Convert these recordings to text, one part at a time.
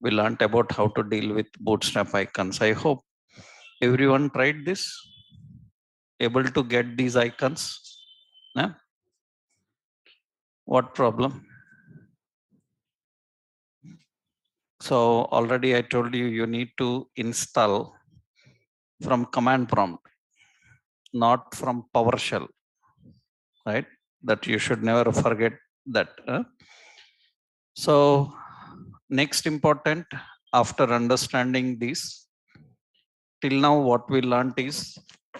we learned about how to deal with bootstrap icons. I hope everyone tried this, able to get these icons. Yeah? What problem? So already I told you, you need to install from command prompt, not from PowerShell, right? That you should never forget that. So next important, after understanding this, till now what we learned is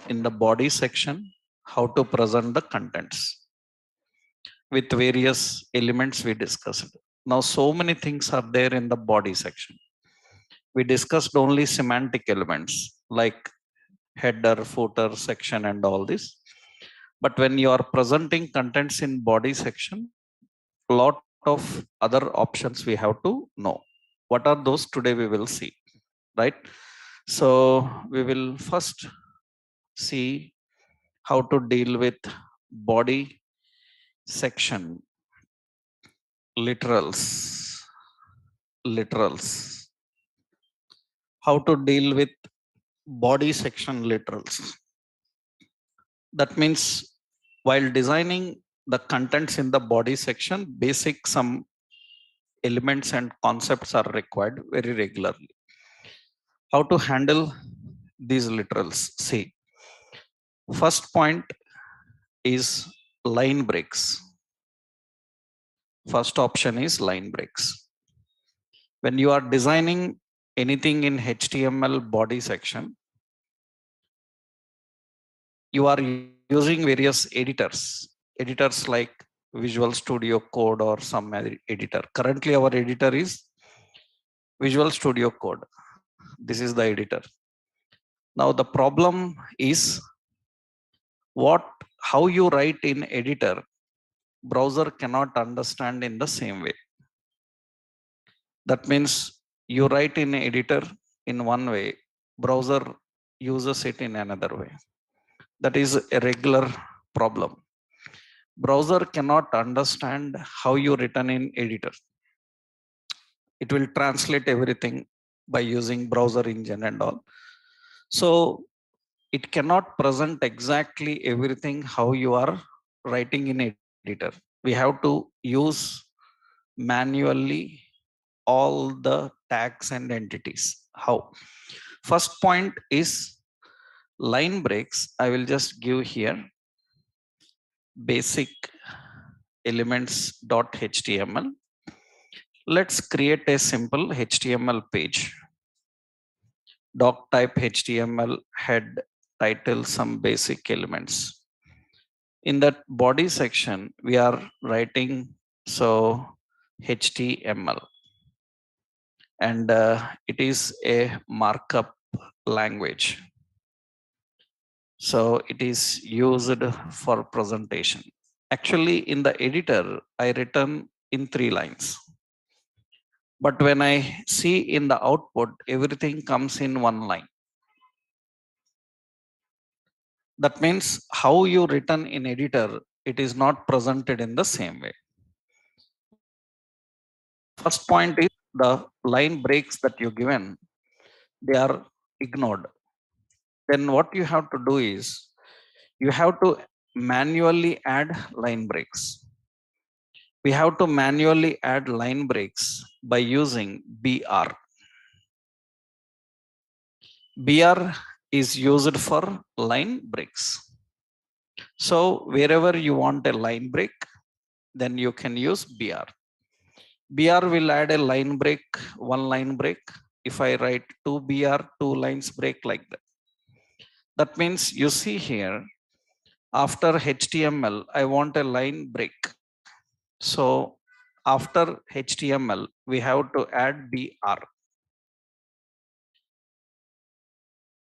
in the body section, how to present the contents with various elements we discussed. Now so many things are there in the body section. We discussed only semantic elements like header, footer, section and all this. But when you are presenting contents in body section, lot of other options we have to know. What are those? Today we will see, right? So we will first see how to deal with body section literals, how to deal with body section literals. That means while designing the contents in the body section, basic some elements and concepts are required very regularly. How to handle these literals? See, first point is line breaks. First option is line breaks. When you are designing anything in HTML body section, you are using various editors like Visual Studio Code or some editor. Currently our editor is Visual Studio Code. This is the editor. Now the problem is how you write in editor, browser cannot understand in the same way. That means you write in editor in one way, browser uses it in another way. That is a regular problem. Browser cannot understand how you written in editor. It will translate everything by using browser engine and all. So it cannot present exactly everything how you are writing in editor. We have to use manually all the tags and entities. How? First point is line breaks. I will just give here basic elements.html. Let's create a simple HTML page. Doc type HTML, head, title, some basic elements. In that body section, we are writing so HTML, and it is a markup language. So it is used for presentation. Actually, in the editor, I written in 3 lines. But when I see in the output, everything comes in 1 line. That means how you written in editor, it is not presented in the same way. First point is the line breaks that you given, they are ignored. Then what you have to do is you have to manually add line breaks. We have to manually add line breaks by using BR. BR is used for line breaks. So wherever you want a line break, then you can use BR. BR will add a line break, 1 line break. If I write 2 BR, 2 lines break like that. That means you see here, after HTML, I want a line break. So after HTML, we have to add BR.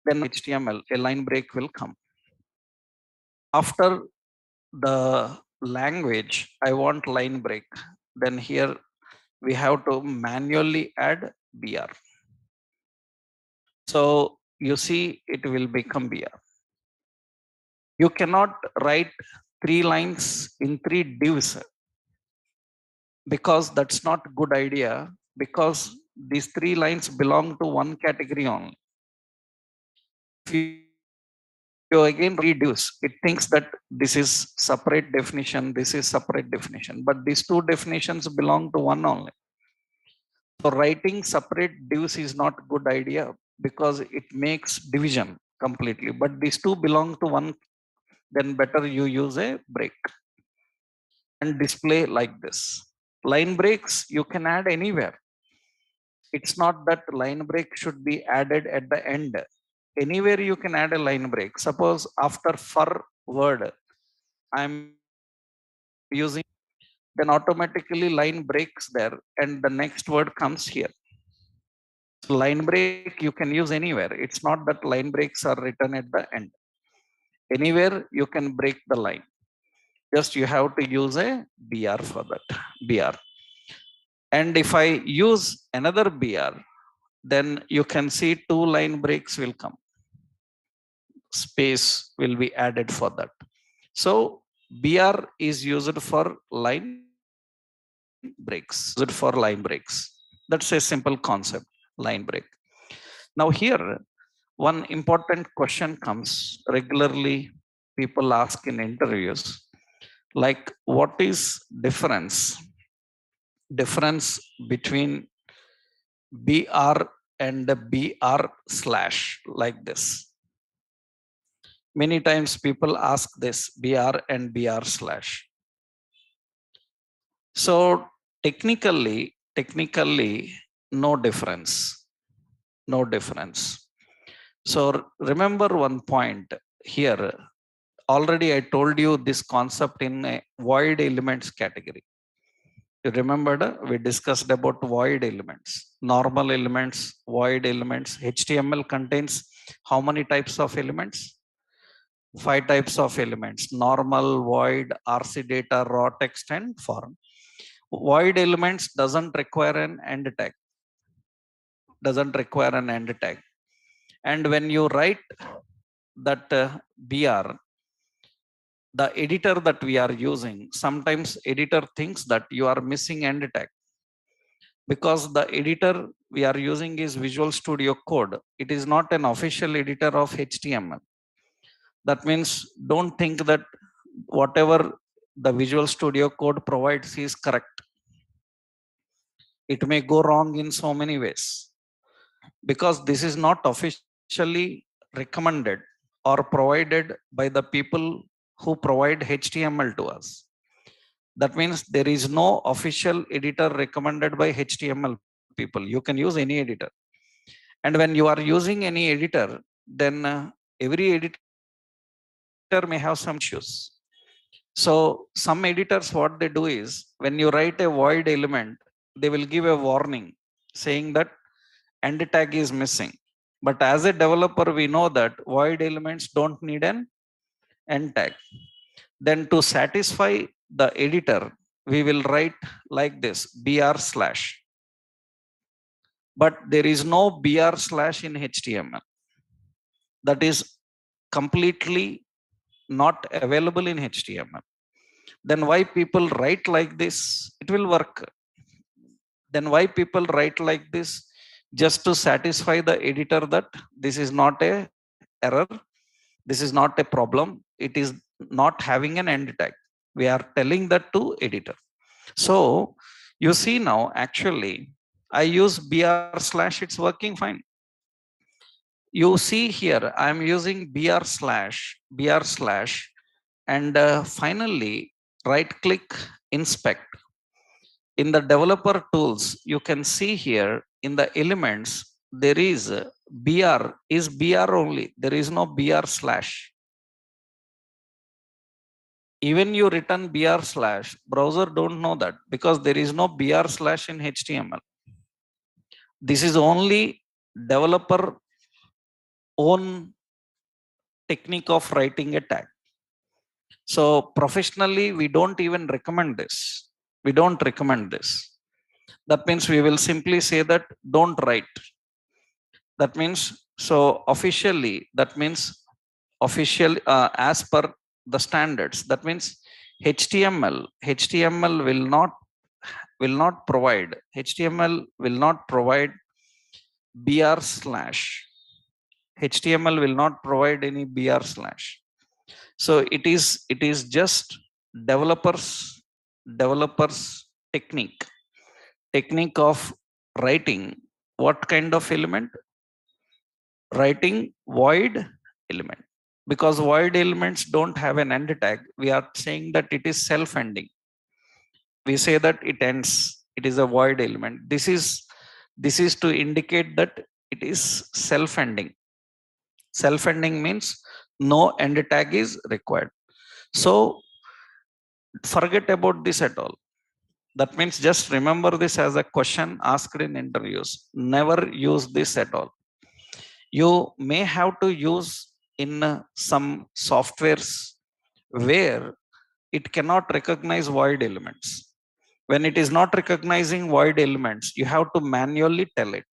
Then HTML, a line break will come. After the language, I want line break. Then here we have to manually add BR. So you see it will become BR. You cannot write 3 lines in 3 divs, because that's not good idea because these three lines belong to one category only. If you again reduce, it thinks that this is separate definition, this is separate definition, but these two definitions belong to one only. So writing separate divs is not a good idea because it makes division completely. But these two belong to one, then better you use a break and display like this. Line breaks you can add anywhere. It's not that line break should be added at the end. Anywhere you can add a line break. Suppose after for word, I'm using, then automatically line breaks there and the next word comes here. So line break you can use anywhere. It's not that line breaks are written at the end. Anywhere you can break the line. Just you have to use a BR for that. BR. And if I use another BR, then you can see two line breaks will come. Space will be added for that. So BR is used for line breaks. That's a simple concept, line break. Now here, one important question comes regularly. People ask in interviews, like what is difference between BR and the BR slash, like this. Many times people ask this, BR and BR slash. So technically, no difference. No difference. So remember one point here. Already I told you this concept in a void elements category. You remembered we discussed about void elements, normal elements, void elements. HTML contains how many types of elements? 5 types of elements: normal, void, RC data, raw text, and form. Void elements doesn't require an end tag. And when you write that BR, the editor that we are using, sometimes editor thinks that you are missing end tag, because the editor we are using is Visual Studio Code. It is not an official editor of HTML. That means don't think that whatever the Visual Studio Code provides is correct. It may go wrong in so many ways, because this is not officially recommended or provided by the people who provide HTML to us. That means there is no official editor recommended by HTML people. You can use any editor. And when you are using any editor, then every editor may have some issues. So some editors, what they do is, when you write a void element, they will give a warning saying that end tag is missing. But as a developer, we know that void elements don't need an end tag. Then to satisfy the editor, we will write like this, BR slash. But there is no BR slash in HTML. That is completely not available in HTML. Then why people write like this? It will work. Then why people write like this? Just to satisfy the editor that this is not a error, this is not a problem, it is not having an end tag. We are telling that to editor. So you see now, actually, I use BR slash, it's working fine. You see here, I'm using BR slash, and finally, right click, inspect. In the developer tools, you can see here in the elements, there is BR only. There is no BR slash. Even you return BR slash, browser don't know that, because there is no BR slash in HTML. This is only developer own technique of writing a tag. So professionally, we don't even recommend this. We don't recommend this. That means we will simply say that don't write. That means, so officially, that means official as per the standards. That means HTML will not will not provide, HTML will not provide br slash. HTML will not provide any br slash. So it is just developers developers technique of writing what kind of element? Writing void element. Because void elements don't have an end tag, we are saying that it is self-ending. We say that it ends, it is a void element. This is to indicate that it is self-ending. Self-ending means no end tag is required. So forget about this at all. That means just remember this as a question asked in interviews. Never use this at all. You may have to use in some softwares where it cannot recognize void elements. When it is not recognizing void elements, you have to manually tell it.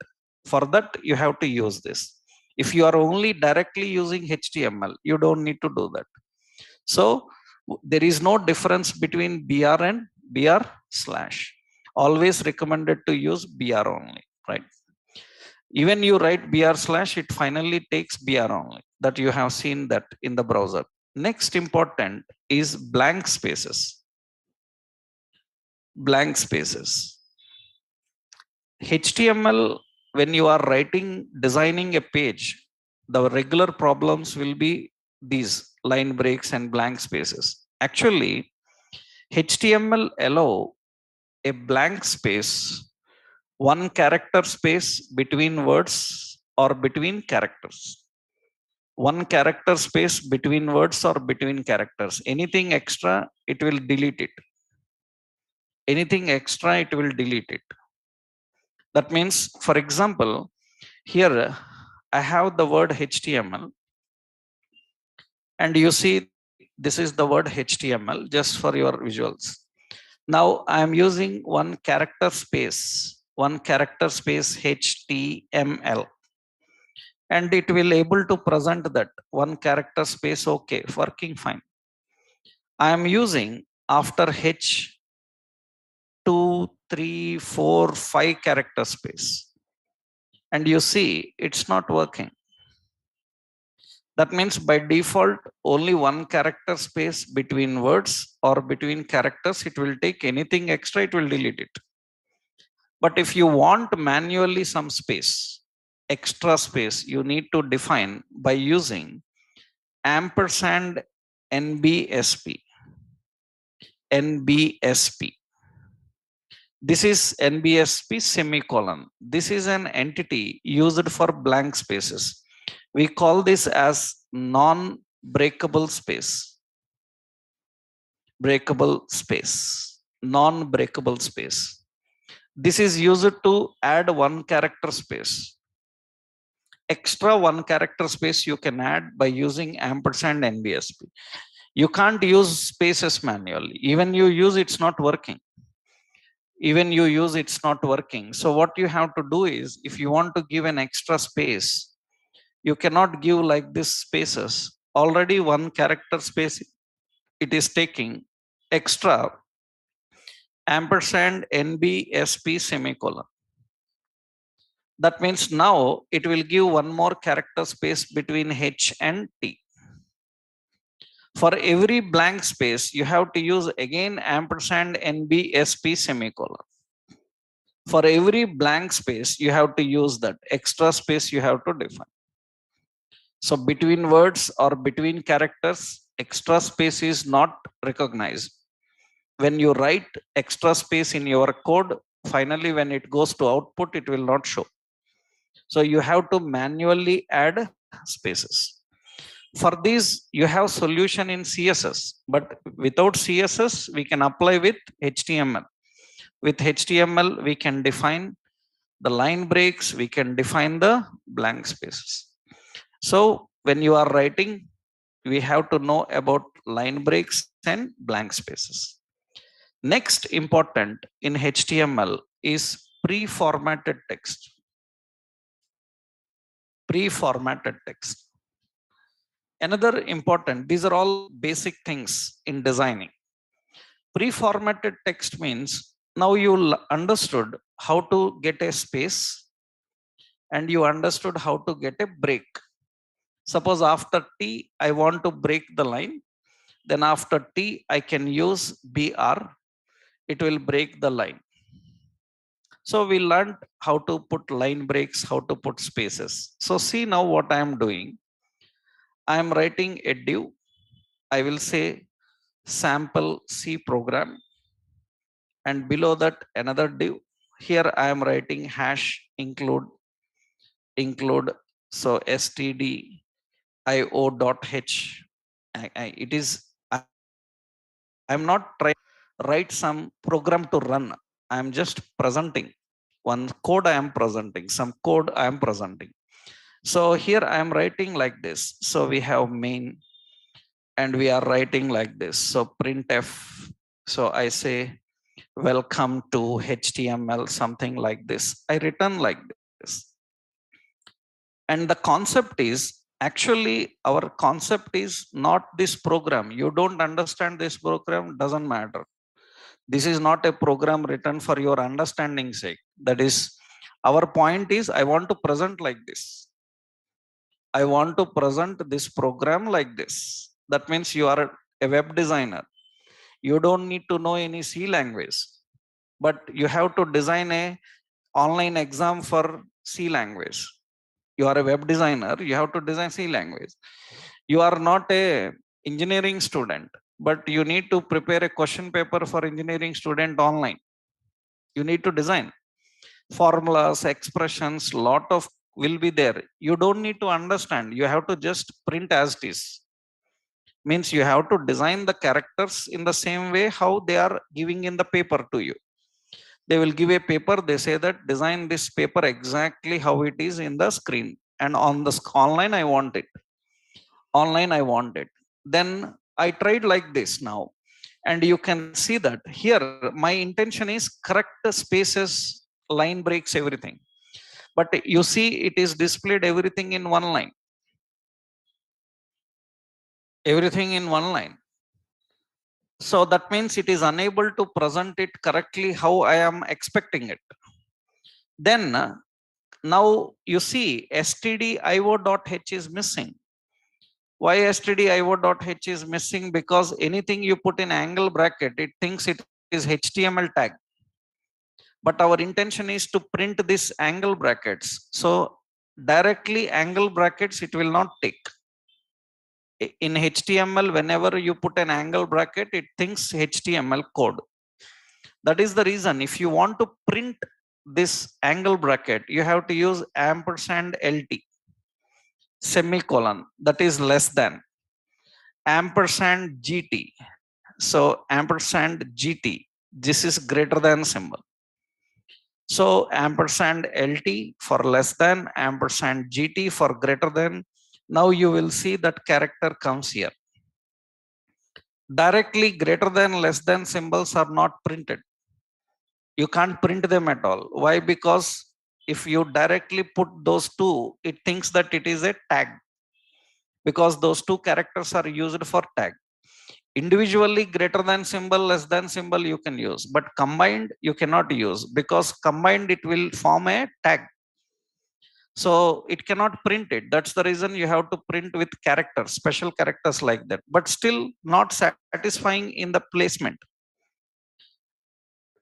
For that, you have to use this. If you are only directly using HTML, you don't need to do that. So there is no difference between BR and BR slash. Always recommended to use BR only, right? Even you write BR slash, it finally takes BR only. That you have seen that in the browser. Next important is blank spaces. Blank spaces. HTML, when you are writing, designing a page, the regular problems will be these line breaks and blank spaces. Actually, HTML allow a blank space, one character space between words or between characters. One character space between words or between characters. Anything extra, it will delete it. Anything extra, it will delete it. That means, for example, here I have the word HTML, and you see this is the word HTML just for your visuals. Now I am using one character space HTML, and it will able to present that one character space. Okay, working fine. I am using after H 2, 3, 4, 5 character space, and you see it's not working. That means by default, only one character space between words or between characters, it will take. Anything extra, it will delete it. But if you want manually some space, extra space, you need to define by using ampersand NBSP. NBSP. This is NBSP semicolon. This is an entity used for blank spaces. We call this as non-breakable space. Breakable space. Non-breakable space. This is used to add one character space. Extra one character space you can add by using ampersand NBSP. You can't use spaces manually. Even you use, it's not working. Even you use, it's not working. So what you have to do is, if you want to give an extra space, you cannot give like this spaces. Already one character space it is taking. Extra ampersand NBSP semicolon. That means now it will give one more character space between H and T. For every blank space, you have to use again ampersand NBSP semicolon. For every blank space, you have to use that extra space you have to define. So between words or between characters, extra space is not recognized. When you write extra space in your code, finally when it goes to output, it will not show. So you have to manually add spaces. For these, you have solution in CSS, but without CSS, we can apply with HTML. With HTML, we can define the line breaks, we can define the blank spaces. So when you are writing, we have to know about line breaks and blank spaces. Next important in HTML is pre-formatted text. Pre-formatted text. Another important, these are all basic things in designing. Pre-formatted text means Now you understood how to get a space and you understood how to get a break. Suppose after T, I want to break the line. Then after T, I can use BR. It will break the line. So we learned how to put line breaks, how to put spaces. So see now what I am doing. I am writing a div. I will say sample C program, and below that another div. Here I am writing hash include so std io.h. It is, I'm not trying to write some program to run. I'm just presenting one code. I am presenting some code. I am presenting. So here I am writing like this. So we have main and we are writing like this. So printf. So I say welcome to HTML, something like this. I return like this. And the concept is actually our concept is not this program. You don't understand this program, doesn't matter. This is not a program written for your understanding sake. That is, our point is I want to present like this. I want to present this program like this. That means you are a web designer. You don't need to know any C language, but you have to design a online exam for C language. You are a web designer, you have to design C language. You are not a engineering student, but you need to prepare a question paper for engineering student online. You need to design formulas, expressions, lot of will be there. You don't need to understand. You have to just print as it is. Means you have to design the characters in the same way how they are giving in the paper to you. They will give a paper. They say that design this paper exactly how it is in the screen. And on the online, I want it. Online, I want it. Then I tried like this now. And you can see that here, my intention is correct the spaces, line breaks, everything. But you see, it is displayed everything in one line. Everything in one line. So that means it is unable to present it correctly how I am expecting it. Then now you see stdio.h is missing. Why stdio.h is missing? Because anything you put in angle bracket, it thinks it is HTML tag. But our intention is to print this angle brackets. So directly angle brackets, it will not take. In HTML, whenever you put an angle bracket, it thinks HTML code. That is the reason if you want to print this angle bracket, you have to use ampersand LT, semicolon, that is less than, ampersand GT. So ampersand GT, this is greater than symbol. So ampersand LT for less than, ampersand GT for greater than. Now you will see that character comes here. Directly greater than, less than symbols are not printed. You can't print them at all. Why? Because if you directly put those two, it thinks that it is a tag, because those two characters are used for tag. Individually, greater than symbol, less than symbol you can use, but combined you cannot use, because combined it will form a tag. So it cannot print it. That's the reason you have to print with characters, special characters like that, but still not satisfying in the placement.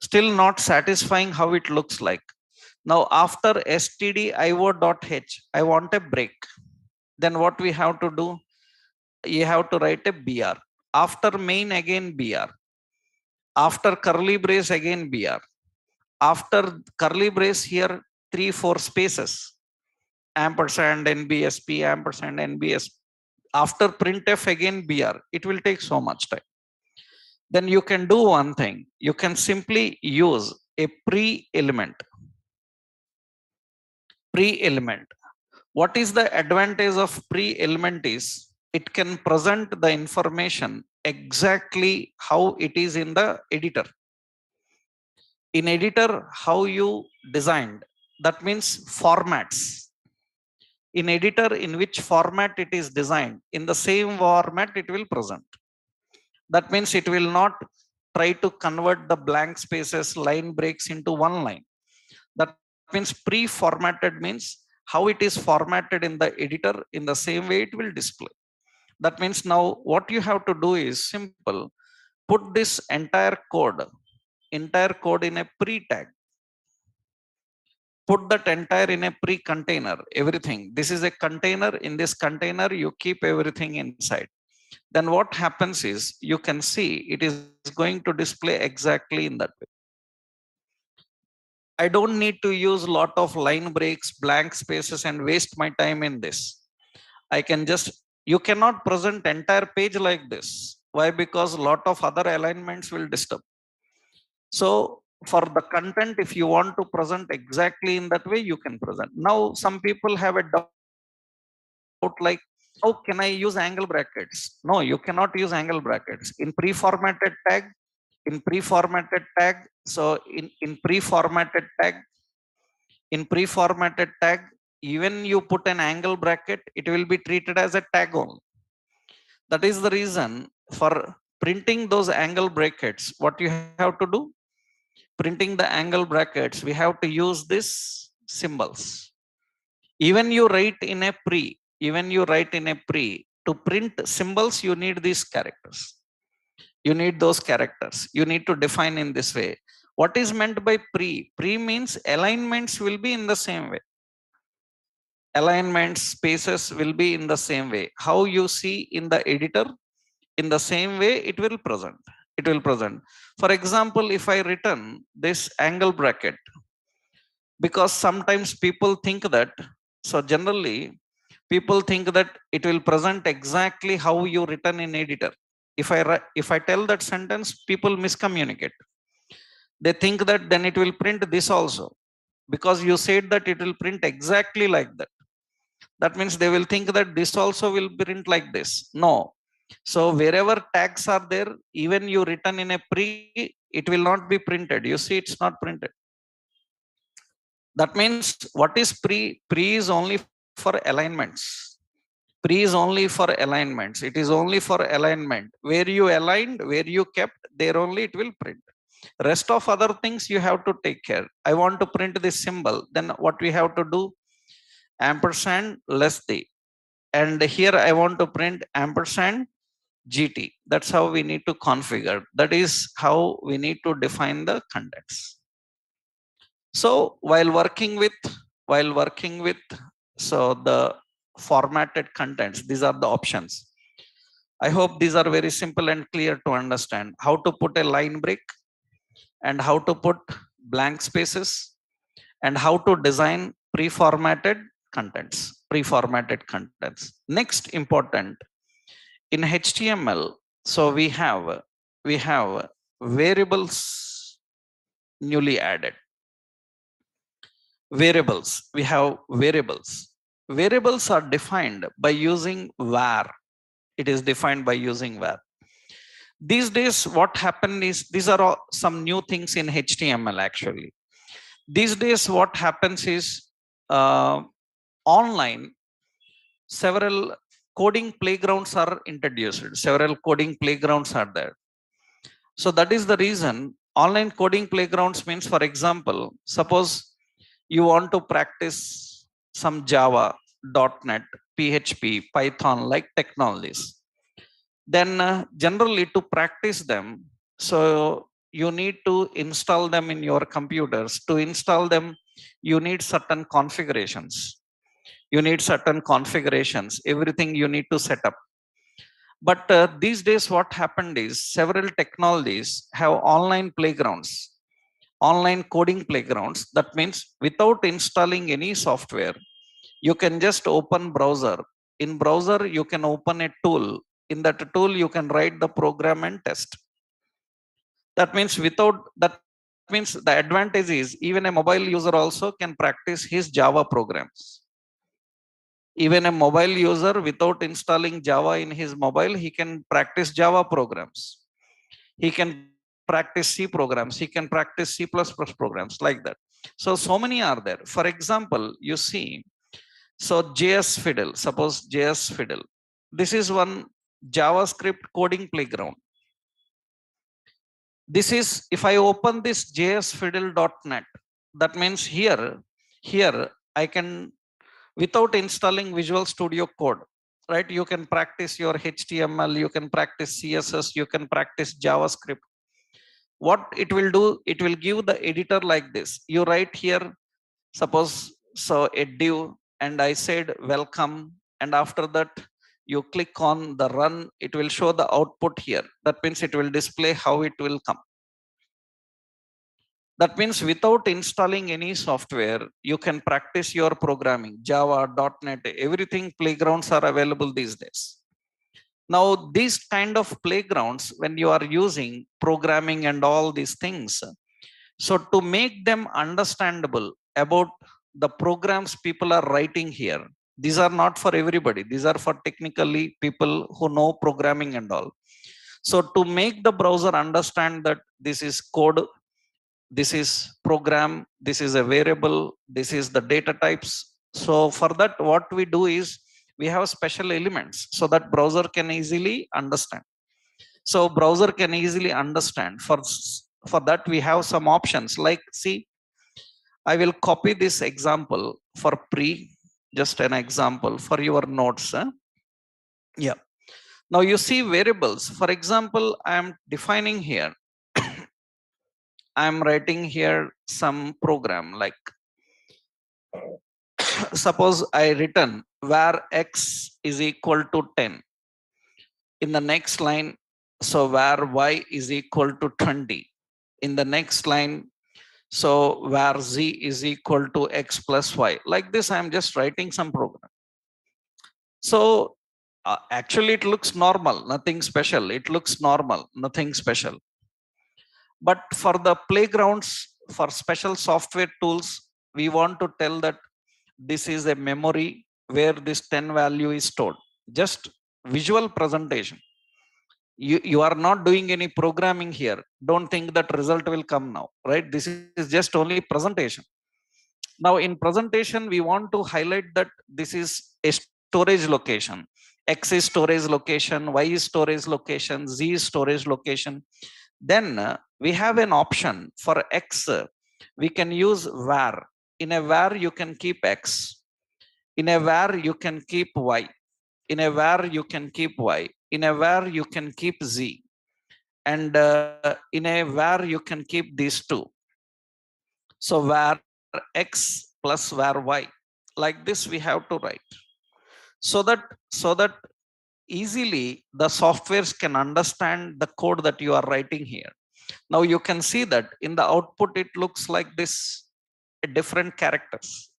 Still not satisfying how it looks like. Now after stdio.h, I want a break. Then what we have to do? You have to write a BR. After main again BR. After curly brace again BR. After curly brace here 3-4 spaces. Ampersand NBSP, ampersand NBSP. After printf again BR. It will take so much time. Then you can do one thing. You can simply use a pre-element. Pre-element. What is the advantage of pre-element is it can present the information exactly how it is in the editor. In editor, how you designed, that means formats. In editor, in which format it is designed, in the same format it will present. That means it will not try to convert the blank spaces, line breaks into one line. That means pre-formatted means how it is formatted in the editor, in the same way it will display. That means now what you have to do is simple. Put this entire code in a pre-tag. Put that entire in a pre-container, everything. This is a container. In this container, you keep everything inside. Then what happens is you can see it is going to display exactly in that way. I don't need to use a lot of line breaks, blank spaces, and waste my time in this. I can just, you cannot present entire page like this. Why? Because a lot of other alignments will disturb. So for the content, if you want to present exactly in that way, you can present. Now, some people have a doubt like, how can I use angle brackets? No, you cannot use angle brackets. In pre-formatted tag, so in pre-formatted tag, even you put an angle bracket, it will be treated as a tag only. That is the reason for printing those angle brackets, what you have to do? Printing the angle brackets, we have to use this symbols. Even you write in a pre, to print symbols, you need these characters. You need those characters. You need to define in this way. What is meant by pre? Pre means alignments will be in the same way. Alignments, spaces will be in the same way. How you see in the editor, in the same way it will present. It will present. For example, if I written this angle bracket, because sometimes people think that, so generally people think that it will present exactly how you written in editor. If I tell that sentence, people miscommunicate. They think that then it will print this also, because you said that it will print exactly like that. That means they will think that this also will print like this. No. So wherever tags are there, even you written in a pre, it will not be printed. You see, it's not printed. That means what is pre? Pre is only for alignments. Pre is only for alignments. It is only for alignment. Where you aligned, where you kept, there only it will print. Rest of other things you have to take care. I want to print this symbol. Then what we have to do? Ampersand less the. And here I want to print ampersand GT. That's how we need to configure. That is how we need to define the contents. So while working with, so the formatted contents, these are the options. I hope these are very simple and clear to understand. How to put a line break, and how to put blank spaces, and how to design pre-formatted contents. Next important, in HTML, so we have variables newly added. We have variables. Variables are defined by using var. It is defined by using var. These days, what happened is, these are all some new things in HTML actually. These days, what happens is, online, several coding playgrounds are introduced. Several coding playgrounds are there. So that is the reason online coding playgrounds means, for example, suppose you want to practice some Java, .NET, PHP, Python like technologies. Then generally to practice them, so you need to install them in your computers. To install them, you need certain configurations. Everything you need to set up. But these days, what happened is, several technologies have online playgrounds, online coding playgrounds. That means without installing any software, you can just open browser. In browser, you can open a tool. In that tool, you can write the program and test. That means the advantage is, even a mobile user also can practice his Java programs. Even a mobile user, without installing Java in his mobile, he can practice Java programs. He can practice C programs. He can practice C++ programs like that. So many are there. For example, you see, so JS Fiddle, suppose JS Fiddle. This is one JavaScript coding playground. This is, if I open this jsfiddle.net, that means here I can, without installing Visual Studio Code, right? You can practice your HTML, you can practice CSS, you can practice JavaScript. What it will do, it will give the editor like this. You write here, suppose, so a div, and I said welcome, and after that you click on the run, it will show the output here. That means it will display how it will come. That means without installing any software, you can practice your programming, Java, .NET, everything. Playgrounds are available these days. Now, these kind of playgrounds, when you are using programming and all these things, so to make them understandable about the programs people are writing here, these are not for everybody. These are for technically people who know programming and all. So to make the browser understand that this is code, this is program, this is a variable, this is the data types. So for that, what we do is we have special elements so that browser can easily understand. So browser can easily understand. For that, we have some options like, see, I will copy this example for just an example for your notes. Yeah. Now you see variables. For example, I am defining here. I am writing here some program like, suppose I written where x is equal to 10. In the next line, so where y is equal to 20. In the next line, so where z is equal to x plus y. Like this, I'm just writing some program. So actually it looks normal, nothing special. It looks normal, nothing special. But for the playgrounds, for special software tools, we want to tell that this is a memory where this 10 value is stored. Just visual presentation. You are not doing any programming here. Don't think that result will come now, right? This is just only presentation. Now in presentation, we want to highlight that this is a storage location. X is storage location, Y is storage location, Z is storage location. Then we have an option for X. We can use var. In a var, you can keep X. In a var, you can keep Y. In a var, you can keep Y. In a var, you can keep Z. And in a var, you can keep these two. So var X plus var Y. Like this, we have to write. So that easily the softwares can understand the code that you are writing here. Now you can see that in the output, it looks like this, different characters.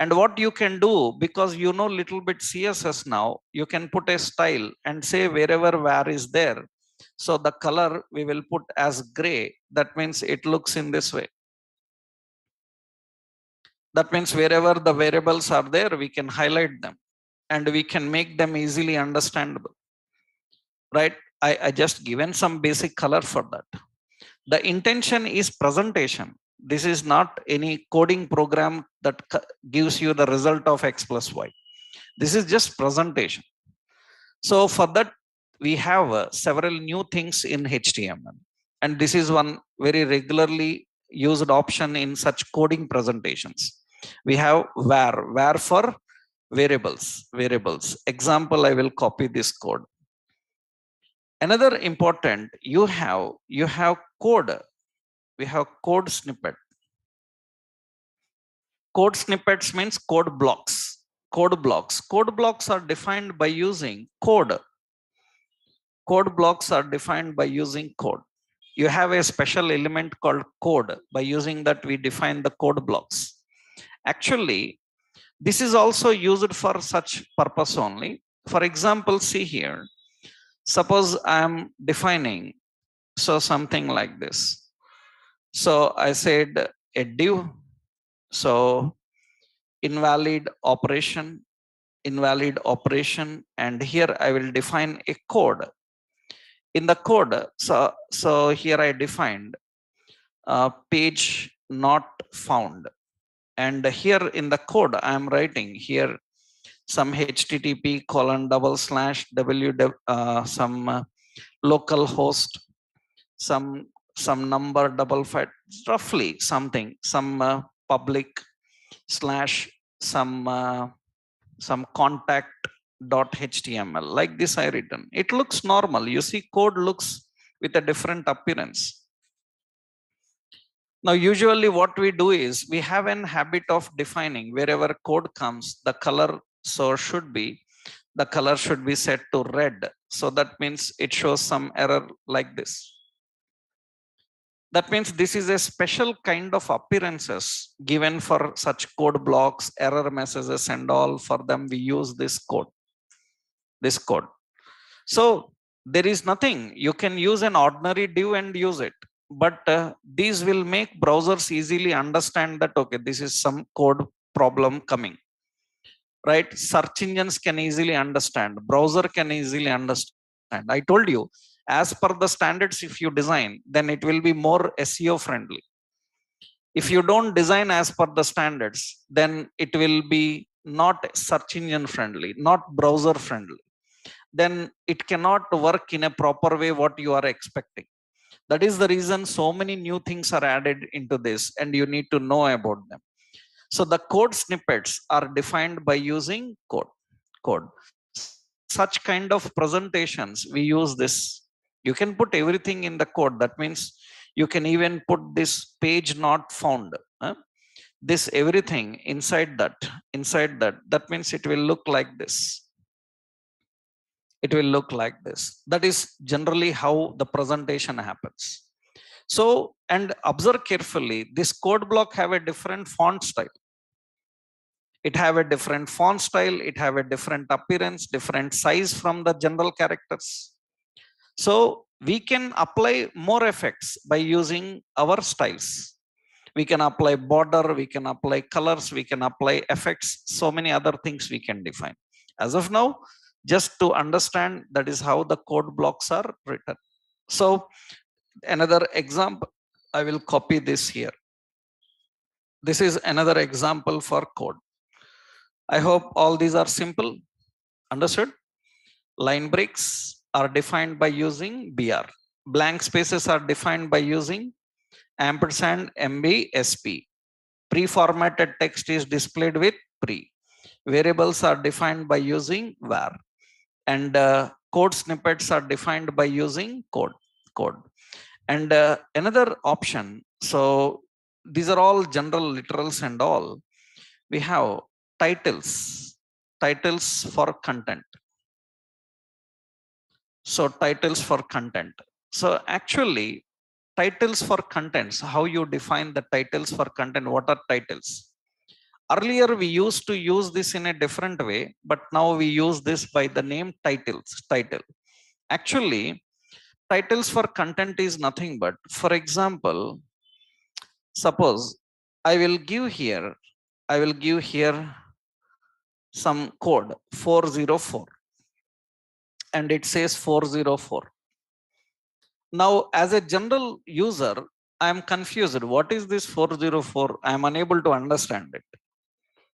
And what you can do, because you know little bit CSS now, you can put a style and say wherever var is there. So the color we will put as gray. That means it looks in this way. That means wherever the variables are there, we can highlight them and we can make them easily understandable. Right? I just given some basic color for that. The intention is presentation. This is not any coding program that gives you the result of X plus Y. This is just presentation. So for that, we have several new things in HTML. And this is one very regularly used option in such coding presentations. We have var for variables. Example, I will copy this code. Another important, you have code. We have code snippet. Code snippets means code blocks. Code blocks are defined by using code. Code blocks are defined by using code. You have a special element called code. By using that, we define the code blocks. Actually, this is also used for such purpose only. For example, see here. Suppose I am defining something like this. So I said a div. So invalid operation, and here I will define a code. In the code, so here I defined page not found, and here in the code I am writing here some http:// some local host some number double five, roughly something, some public slash some contact.html, like this I written. It looks normal. You see, code looks with a different appearance. Now, usually what we do is we have an habit of defining wherever code comes, the color source should be, the color should be set to red. So that means it shows some error like this. That means this is a special kind of appearances given for such code blocks, error messages and all. For them, we use this code. So there is nothing. You can use an ordinary div and use it. But these will make browsers easily understand that, okay, this is some code problem coming. Right? Search engines can easily understand. Browser can easily understand. I told you, as per the standards, if you design, then it will be more SEO friendly. If you don't design as per the standards, then it will be not search engine friendly, not browser friendly. Then it cannot work in a proper way what you are expecting. That is the reason so many new things are added into this, and you need to know about them. So the code snippets are defined by using code. Such kind of presentations, we use this. You can put everything in the code. That means you can even put this page not found. This everything inside that. That means it will look like this. It will look like this. That is generally how the presentation happens. So, and observe carefully, this code block have a different font style. It have a different font style. It have a different appearance, different size from the general characters. So we can apply more effects by using our styles. We can apply border, we can apply colors, we can apply effects, so many other things we can define. As of now, just to understand, that is how the code blocks are written. So another example, I will copy this here. This is another example for code. I hope all these are simple. Understood? Line breaks are defined by using BR. Blank spaces are defined by using ampersand MBSP. Pre-formatted text is displayed with pre. Variables are defined by using var. And code snippets are defined by using code. And another option, so these are all general literals and all. We have titles for content. So titles for content. So actually, titles for contents, how you define the titles for content, what are titles? Earlier, we used to use this in a different way, but now we use this by the name title. Actually, titles for content is nothing but, for example, suppose I will give here some code 404 and it says 404. Now, as a general user, I am confused. What is this 404? I am unable to understand it.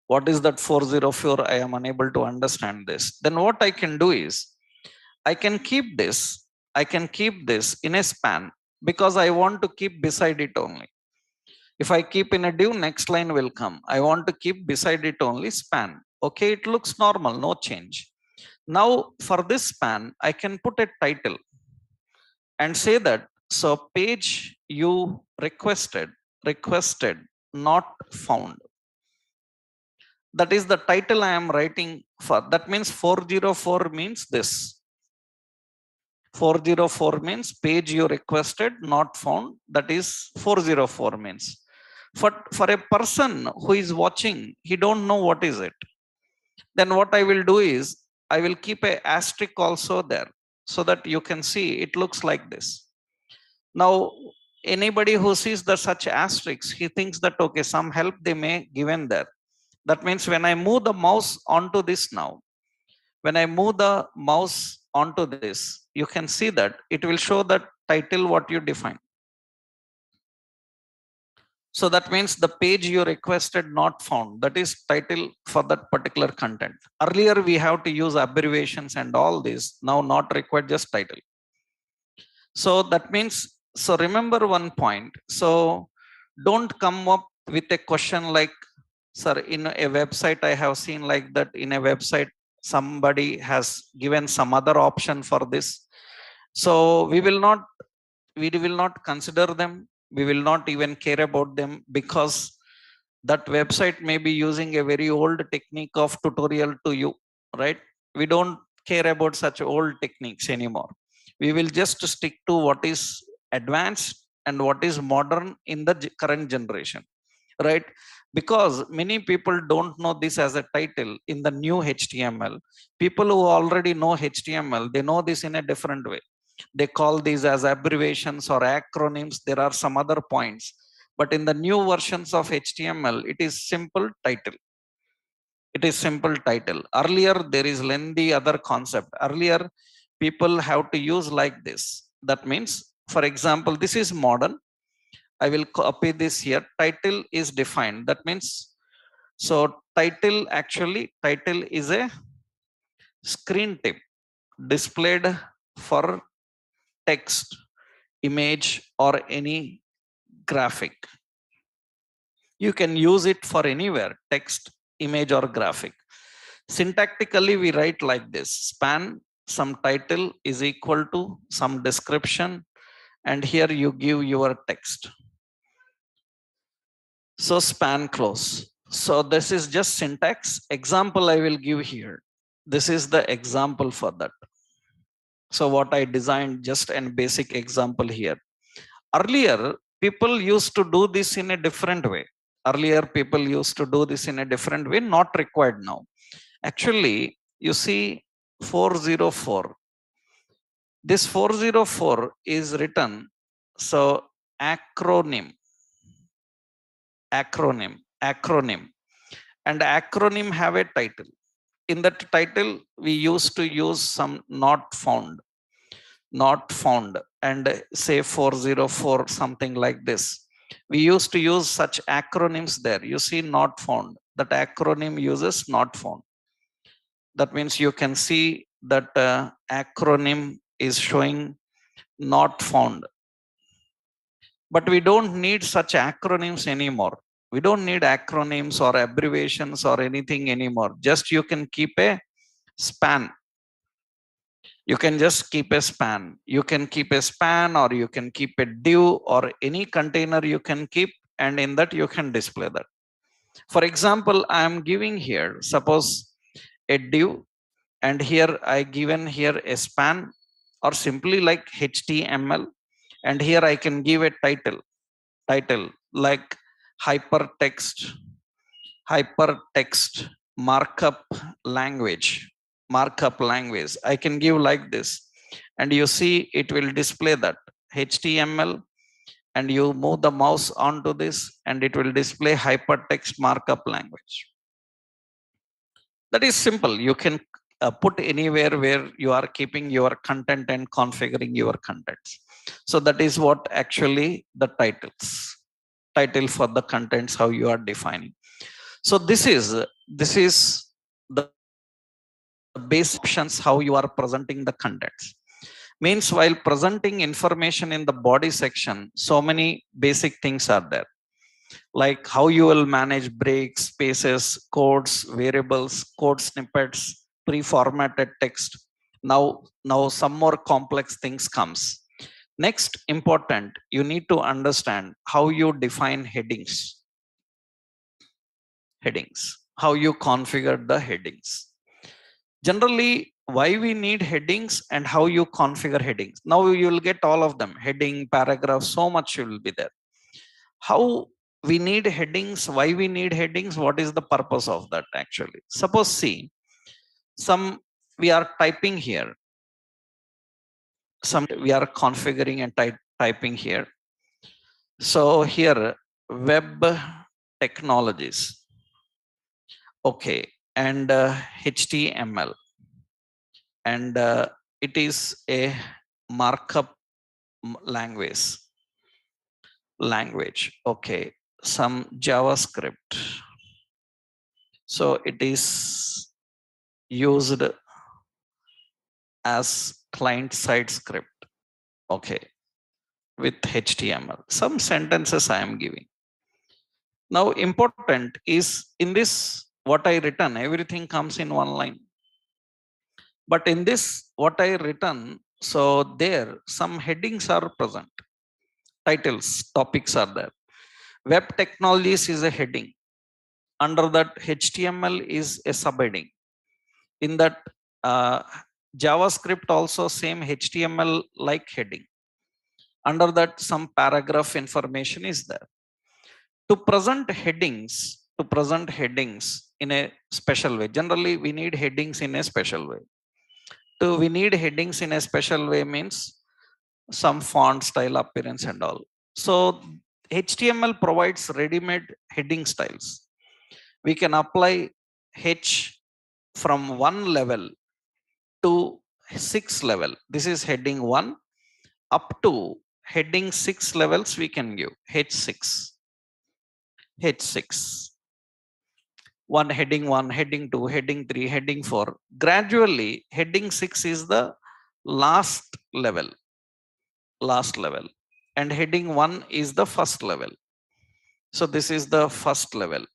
What is that 404? I am unable to understand this. Then what I can do is, I can keep this in a span because I want to keep beside it only. If I keep in a div, next line will come. I want to keep beside it only span. Okay, it looks normal, no change. Now for this span, I can put a title and say that, so page you requested not found. That is the title I am writing for. That means 404 means this. 404 means page you requested not found. That is 404 means. For a person who is watching, he don't know what is it. Then what I will do is, I will keep a asterisk also there so that you can see it looks like this. Now, anybody who sees the such asterisks, he thinks that, okay, some help they may given there. That means when I move the mouse onto this now, when I move the mouse onto this, you can see that it will show the title what you define. So that means the page you requested not found, that is title for that particular content. Earlier we have to use abbreviations and all this, now not required, just title. So that means So remember one point. So don't come up with a question like, sir, in a website, I have seen like that in a website, somebody has given some other option for this. So we will not consider them. We will not even care about them because that website may be using a very old technique of tutorial to you, right? We don't care about such old techniques anymore. We will just stick to what is advanced and what is modern in the current generation, right? Because many people don't know this as a title in the new HTML. People who already know HTML, they know this in a different way. They call these as abbreviations or acronyms. There are some other points, but in the new versions of HTML, it is simple title. It is simple title. Earlier there is lengthy other concept. Earlier people have to use like this. That means, for example, this is modern. I will copy this here. Title is defined. That means, so title, actually title is a screen tip displayed for text, image, or any graphic. You can use it for anywhere: text, image, or graphic. Syntactically, we write like this: span some title is equal to some description, and here you give your text. So span close. So this is just syntax. Example I will give here. This is the example for that. So what I designed, just an basic example here. Earlier people used to do this in a different way. Earlier people used to do this in a different way, not required now. Actually, you see 404. This 404 is written, so acronym, acronym, and acronym have a title. In that title, we used to use some not found, and say 404, something like this. We used to use such acronyms there. You see not found, that acronym uses not found. That means you can see that acronym is showing not found. But we don't need such acronyms anymore. We don't need acronyms or abbreviations or anything anymore. Just you can keep a span. You can just keep a span. You can keep a span, or you can keep a div, or any container you can keep, and in that you can display that. For example, I am giving here, suppose, a div, and here I given here a span, or simply like HTML, and here I can give a title like hypertext markup language. I can give like this, and you see it will display that HTML, and you move the mouse onto this and it will display hypertext markup language. That is simple. You can put anywhere where you are keeping your content and configuring your contents. So that is what actually the title for the contents, how you are defining. So this is the basic options how you are presenting the contents. Means while presenting information in the body section, so many basic things are there, like how you will manage breaks, spaces, codes, variables, code snippets, pre-formatted text. Now some more complex things comes. Next important, you need to understand how you define headings, how you configure the headings. Generally, why we need headings and how you configure headings. Now you will get all of them: heading, paragraph, so much will be there. How we need headings, why we need headings, what is the purpose of that actually? Suppose, see, some we are typing here, some we are configuring and typing here. So here, web technologies, okay, and HTML, and it is a markup language, okay, some JavaScript. So it is used as client side script, okay, with HTML. Some sentences I am giving. Now important is in this what I written, everything comes in one line. But in this what I written, so there some headings are present. Titles, topics are there. Web technologies is a heading. Under that HTML is a subheading. In that JavaScript also same HTML like heading. Under that some paragraph information is there. To present headings in a special way. Generally we need headings in a special way. We need headings in a special way means some font style, appearance and all. So HTML provides ready-made heading styles. We can apply H from 1 level to 6 level. This is heading 1 up to heading 6 levels we can give H6. One heading 1, heading 2, heading 3, heading 4. Gradually heading 6 is the last level, and heading 1 is the first level. So this is the first level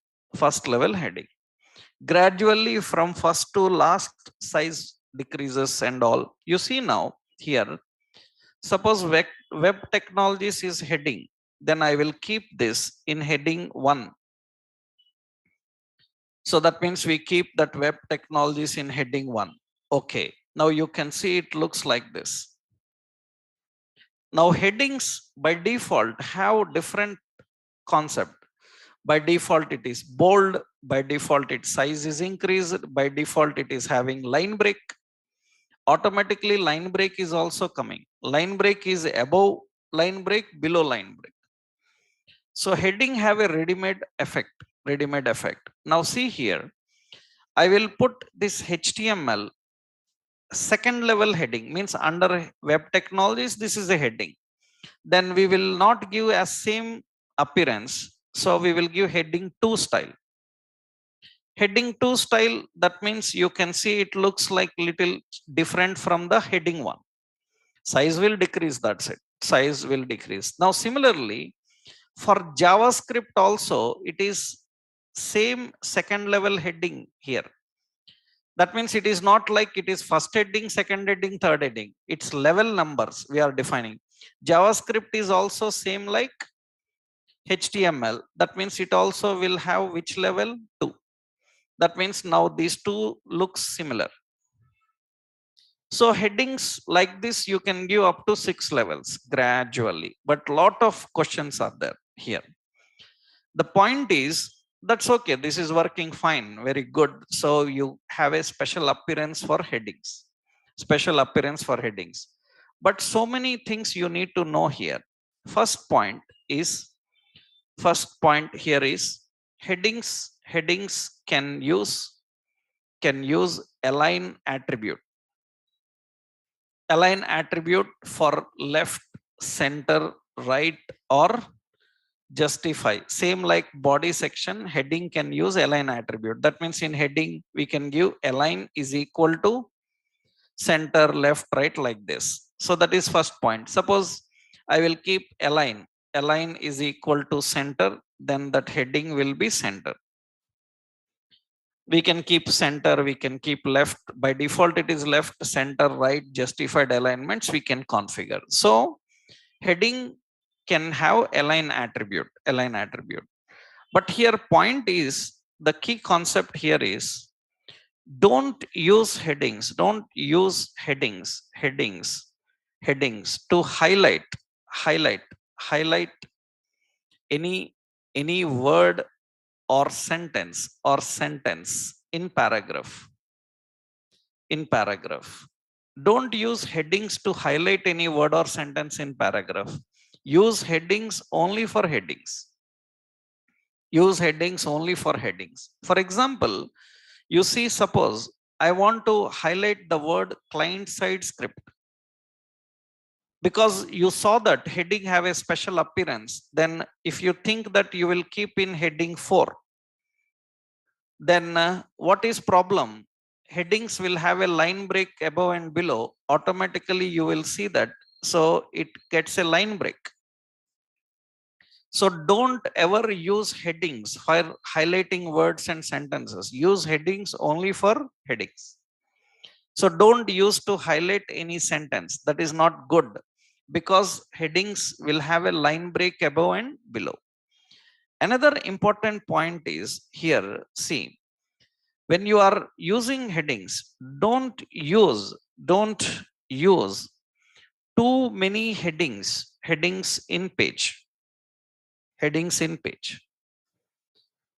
heading. Gradually from first to last size decreases and all. You see now here, suppose web technologies is heading, then I will keep this in heading 1. So that means we keep that web technologies in heading 1. Okay, now you can see it looks like this. Now headings by default have different concept. By default it is bold, by default its size is increased, by default it is having line break. Automatically line break is also coming. Line break is above line break, below line break. So heading have a ready-made effect. Now see here, I will put this HTML second level heading, means under web technologies this is a heading. Then we will not give as same appearance, so we will give heading 2 style. Heading 2 style, that means you can see it looks like little different from the heading 1. Size will decrease, that's it. Size will decrease. Now similarly for JavaScript also it is same second level heading here. That means it is not like it is first heading, second heading, third heading. It's level numbers we are defining. JavaScript is also same like HTML. That means it also will have which level? 2. That means now these two looks similar. So headings like this you can give up to 6 levels gradually, but lot of questions are there here. The point is that's okay, this is working fine, very good. So you have a special appearance for headings, but so many things you need to know here. First point here is headings can use align attribute for left, center, right, or justify. Same like body section, heading can use align attribute. That means in heading we can give align is equal to center, left, right, like this. So that is first point. Suppose I will keep align is equal to center, then that heading will be center. We can keep center, we can keep left. By default it is left, center, right, justified alignments we can configure. So heading can have align attribute. But here point is, the key concept here is, don't use headings to highlight any word or sentence in paragraph. Don't use headings to highlight any word or sentence in paragraph. Use headings only for headings. For example, you see, suppose I want to highlight the word client side script, because you saw that heading have a special appearance. Then if you think that you will keep in heading 4, then what is problem? Headings will have a line break above and below. Automatically you will see that, so it gets a line break. So don't ever use headings for highlighting words and sentences. Use headings only for headings. So don't use to highlight any sentence. That is not good because headings will have a line break above and below. Another important point is here, see, when you are using headings, don't use too many headings in page. Headings in page.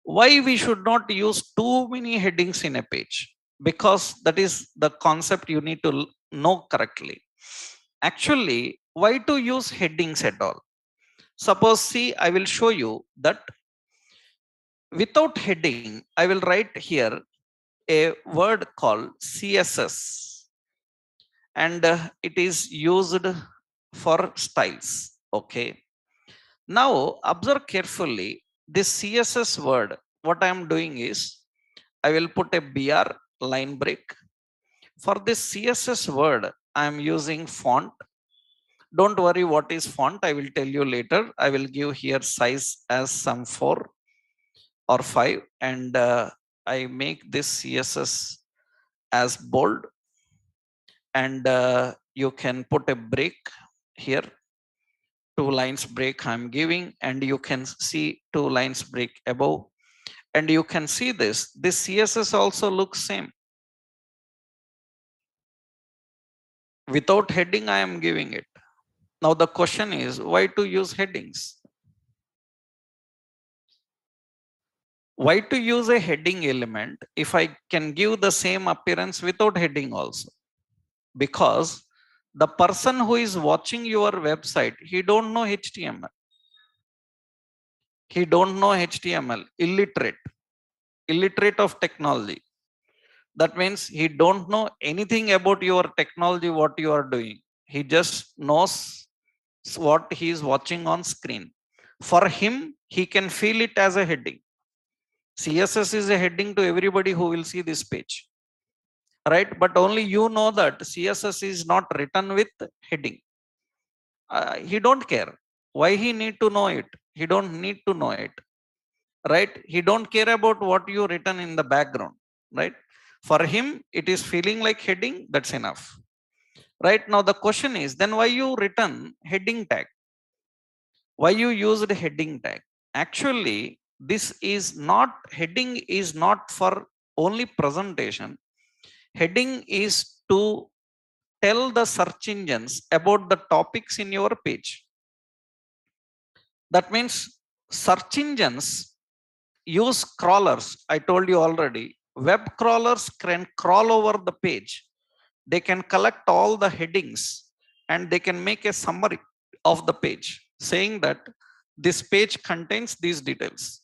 Why we should not use too many headings in a page? Because that is the concept you need to know correctly. Actually, why to use headings at all? Suppose, see, I will show you that without heading, I will write here a word called CSS, and it is used for styles. Okay. Now, observe carefully this CSS word. What I am doing is I will put a BR line break. For this CSS word, I am using font. Don't worry what is font. I will tell you later. I will give here size as some 4 or 5, and I make this CSS as bold, and you can put a break here. 2 lines break I'm giving, and you can see 2 lines break above, and you can see this CSS also looks same. Without heading I am giving it. Now the question is, why to use headings? Why to use a heading element if I can give the same appearance without heading also? Because the person who is watching your website, he don't know HTML. He don't know HTML, illiterate of technology. That means he don't know anything about your technology, what you are doing. He just knows what he is watching on screen. For him, he can feel it as a heading. CSS is a heading to everybody who will see this page, right? But only you know that CSS is not written with heading. He don't care. Why he need to know it? He don't need to know it, right? He don't care about what you written in the background, right? For him, it is feeling like heading. That's enough, right? Now the question is, then why you written heading tag? Why you used heading tag? Actually, this is not heading is not for only presentation. Heading is to tell the search engines about the topics in your page. That means search engines use crawlers. I told you already, web crawlers can crawl over the page. They can collect all the headings and they can make a summary of the page saying that this page contains these details.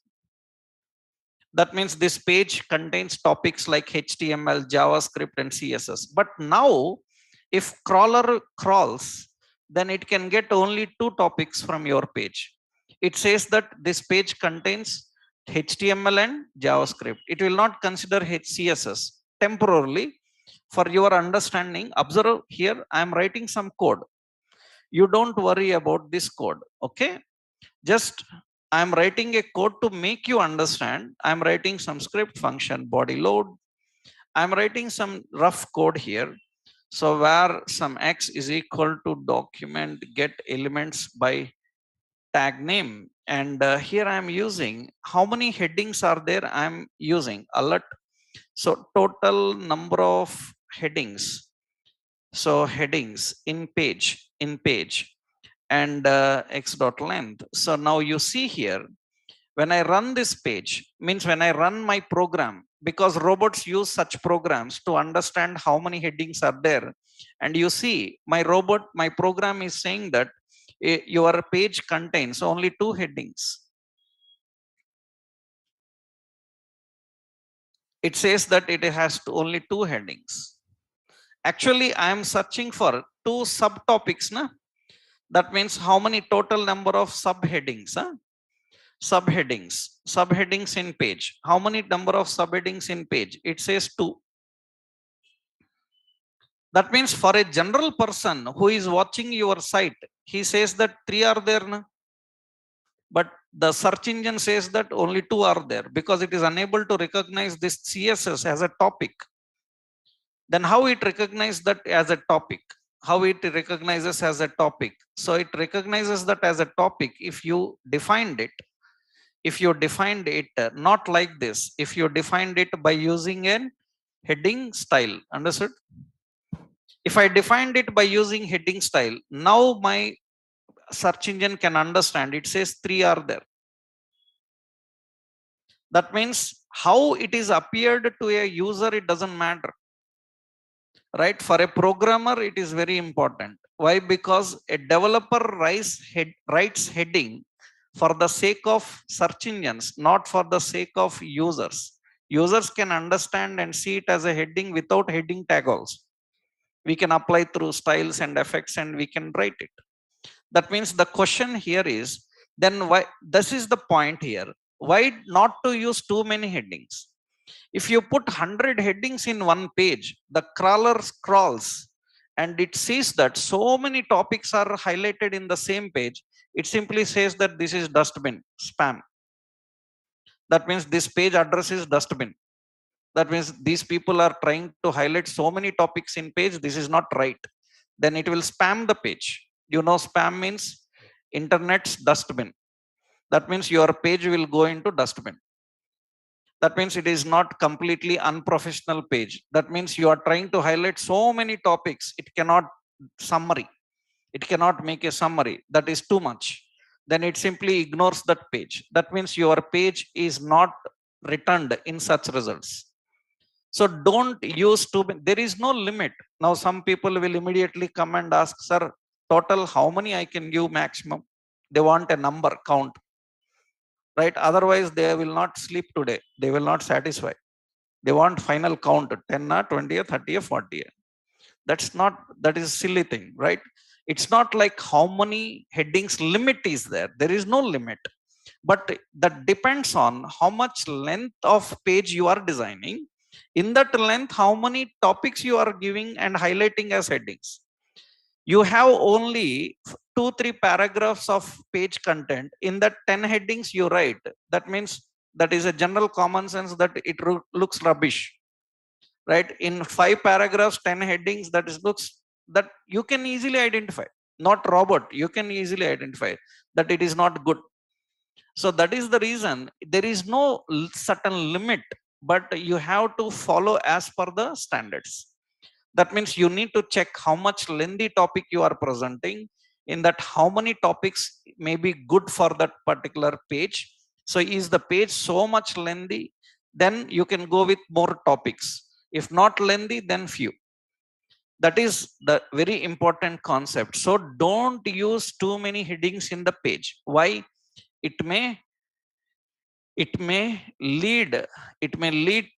That means this page contains topics like HTML, JavaScript, and CSS. But now, if crawler crawls, then it can get only 2 topics from your page. It says that this page contains HTML and JavaScript. It will not consider CSS temporarily. For your understanding, observe here, I am writing some code. You don't worry about this code, okay? Just I'm writing a code to make you understand. I'm writing some script function body load. I'm writing some rough code here. So where some x is equal to document get elements by tag name, and here I'm using how many headings are there. I'm using alert. So total number of headings. So headings in page and x dot length. So now you see here, when I run this page, means when I run my program, because robots use such programs to understand how many headings are there. And you see my program is saying that your page contains only 2 headings. It says that it has only 2 headings. Actually, I am searching for 2 subtopics. Na? That means how many total number of subheadings? Huh? Subheadings in page. How many number of subheadings in page? It says 2. That means for a general person who is watching your site, he says that 3 are there. Na? but the search engine says that only 2 are there because it is unable to recognize this CSS as a topic. Then how it recognizes that as a topic? How it recognizes as a topic? So it recognizes that as a topic if you defined it. If you defined it not like this, if you defined it by using an heading style, understood? If I defined it by using heading style, now my search engine can understand. It says 3 are there. That means how it is appeared to a user, it doesn't matter. Right? For a programmer, it is very important. Why? Because a developer writes heading for the sake of search engines, not for the sake of users. Users can understand and see it as a heading without heading tag also. We can apply through styles and effects and we can write it. That means the question here is, then why, this is the point here, why not to use too many headings? If you put 100 headings in one page, the crawler scrolls and it sees that so many topics are highlighted in the same page. It simply says that this is dustbin, spam. That means this page address is dustbin. That means these people are trying to highlight so many topics in page. This is not right. Then it will spam the page. You know, spam means internet's dustbin. That means your page will go into dustbin. That means it is not completely unprofessional page. That means you are trying to highlight so many topics. It cannot summary. It cannot make a summary. That is too much. Then it simply ignores that page. That means your page is not returned in such results. So don't use too many. There is no limit. Now some people will immediately come and ask, sir, total how many I can give maximum? They want a number count. Right? Otherwise, they will not sleep today. They will not satisfy. They want final count 10 or 20 or 30 or 40. That's not, that is a silly thing, right? It's not like how many headings limit is there. There is no limit. But that depends on how much length of page you are designing. In that length, how many topics you are giving and highlighting as headings. You have only 2-3 paragraphs of page content. In that 10 headings you write. That means that is a general common sense that it looks rubbish. Right? In 5 paragraphs, 10 headings, that is looks that you can easily identify. Not robot, you can easily identify that it is not good. So that is the reason there is no certain limit, but you have to follow as per the standards. That means you need to check how much lengthy topic you are presenting, in that how many topics may be good for that particular page. So is the page so much lengthy, then you can go with more topics. If not lengthy, then few. That is the very important concept. So don't use too many headings in the page. Why? It may lead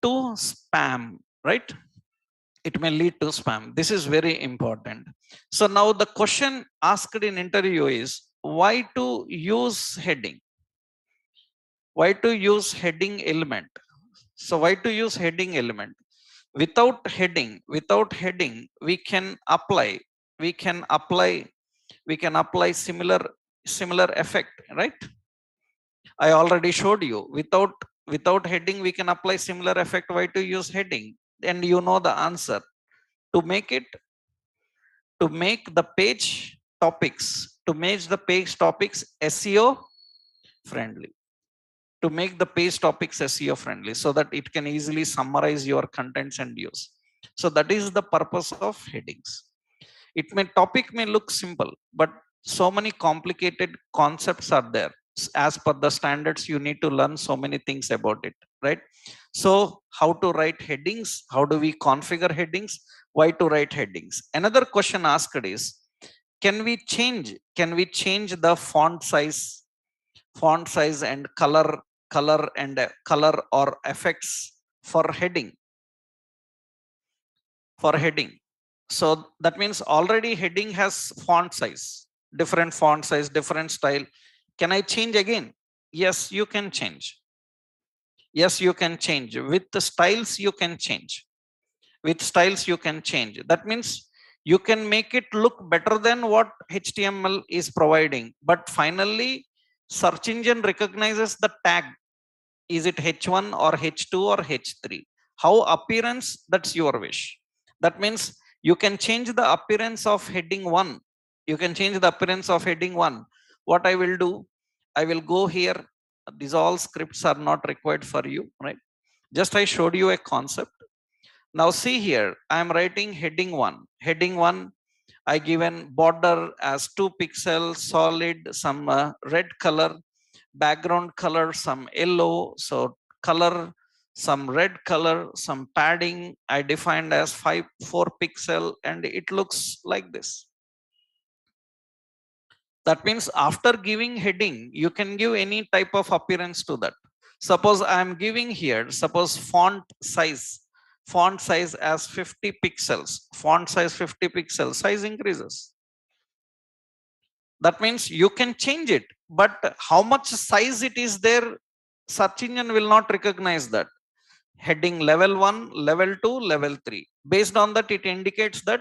to spam, right? It may lead to spam. This is very important. So now the question asked in interview is, why to use heading? Why to use heading element? So why to use heading element? Without heading, we can apply similar effect, right? I already showed you. Without heading, we can apply similar effect. Why to use heading? And you know the answer. To make the page topics, SEO friendly. To make the page topics SEO friendly, so that it can easily summarize your contents and use. So that is the purpose of headings. Topic may look simple, but so many complicated concepts are there. As per the standards, you need to learn so many things about it, right? So how to write headings? How do we configure headings? Why to write headings? Another question asked is, can we change the font size and color or effects for heading? So that means already heading has font size, different style. Can I change again? Yes, you can change. With the styles you can change. That means you can make it look better than what HTML is providing, but finally Search engine recognizes the tag. Is it H1 or H2 or H3? How appearance, that's your wish. That means you can change the appearance of heading 1. You can change the appearance of heading 1. What I will do, I will go here. These all scripts are not required for you, right? Just I showed you a concept. Now see here, I am writing heading 1. Heading 1, I given border as 2 pixels, solid, some red color, background color, some yellow, so color, some red color, some padding. I defined as 4 pixel, and it looks like this. That means after giving heading, you can give any type of appearance to that. Suppose I am giving here, suppose font size as 50 pixels, font size 50 pixels, size increases. That means you can change it, but how much size it is there, search engine will not recognize that. Heading level 1, level 2, level 3. Based on that, it indicates that